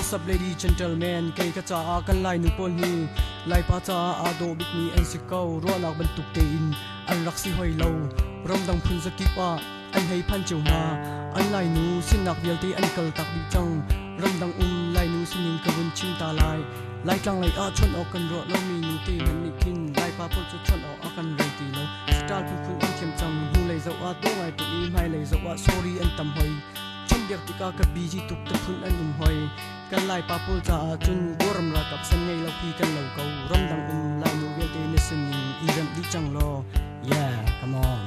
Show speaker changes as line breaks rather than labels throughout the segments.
What's up ladies gentlemen kay ka cha kan lai nu pon hi lai pa cha ado bit mi an sikau ro nak ban tuk te in an raksi hoi lo rom dang phun za ki pa an hei phan cheu ma an lai nu sin nak vial te an kal tak bi chang rom dang lai nu sinin ka bun chim ta lai tlang lai a chon o kan ro lo mi nu te nan ni kin lai pa pol chu chon o a kan re ti lo star phun an chem chang hu lai zo a to ngai to i mai lai zo a sorry an tam hoi biak tika ka biji tuk ta phun an hoi kan lai pa pul cha chun goram ra kap san nei lo phi kan lo kau ram dang lai nu gel te ne sin i ram di chang lo yeah come on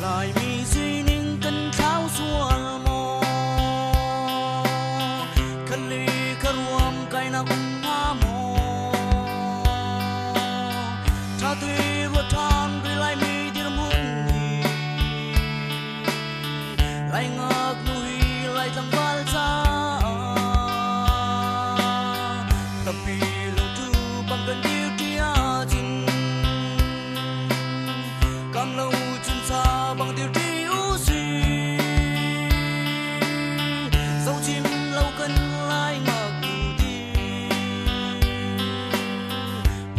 lai mi sining kan thao sual mo kan li karuam kai na ha mo tha tui ro than ri lai mi dir mun ni lai ngak nui lai tang wal cha tapi lo tu bang kan diu dia jin kam lo chun sa bang diu diu si dấu chim lâu cần lai ngak nu đi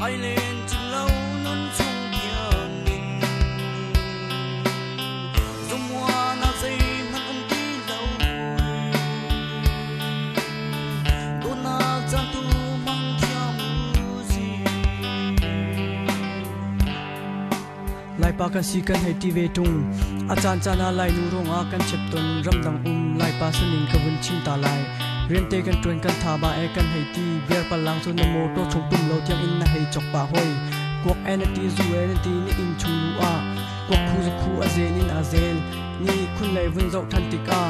ai lên chim lâu nun chung thiang nin dung hoa na dây man ông tí lâu đô na giang tu mang theo mu gì
lai pa kan si kan hei ti ve tung a chan chana lai nu rong a kan chep ton ram dang lai pa sunin ka bun chim ta lai rian te kan tuen kan tha ba e kan hei ti ber pa lang so na mo to chung tum lo tiang in na hei chok pa hoi kwak enati zu enati ni in chu lu a kwak khu zu khu a zen in a zen ni khun lai vun zo than tik a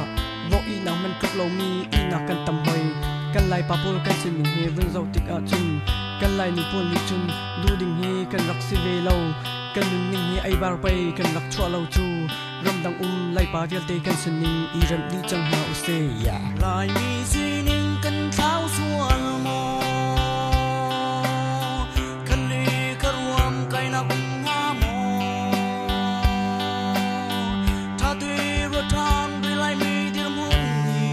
vo i na man kak lo mi i na kan tam hoi kan lai pa pol kan sin min he vun zo tik a chun kan lai ni pol ni chun du ding he kan rak si ve lo kan nun ning hi ai bar pai kan lak chua lo chu ram dang lai pa vial te kan sin ning i ram di chang ha u se ya
lai mi sining kan thao sual mo kan li karuam kai na ha mo tha tui ro than ri lai mi dir mun ni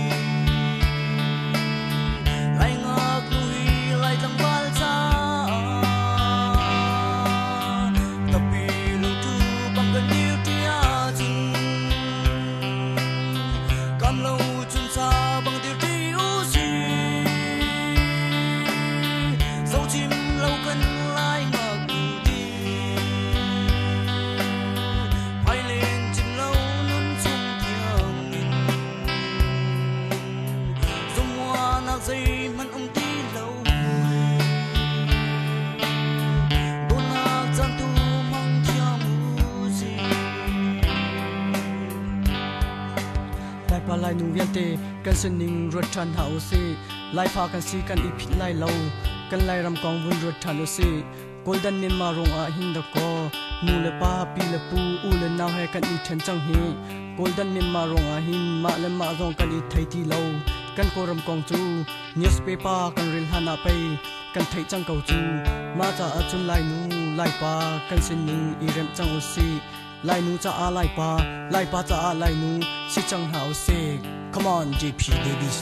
lai ngak nui lai tang wal cha tapi lo tu bang kan diu dia jin kam lo chun sa bang diu diu si dấu chim lâu cần lai ngak nu đi ai lên chim lâu nun chung thiang nin dung hoa na dây man ông tí lâu đô na giang tu mang theo mu gì
lai pa lai nu vial te kan sin ning ro than ha u se lai pa kan si kan i phit lai lo kan lai ram kong vun ro than u se golden nin ma rong a hin da ko nu le pa pi le pu u le naw he kan i chen chang hi golden nin ma rong a hin ma le ma zong kan i thai ti lo kan ko ram kong chu newspaper kan ril hana pe kan thai chang kau chu ma cha a chun lai nu lai pa kan sin ning i rem chang u si lai nu cha a lai pa cha a lai nu si chang ha u se come on JP Davies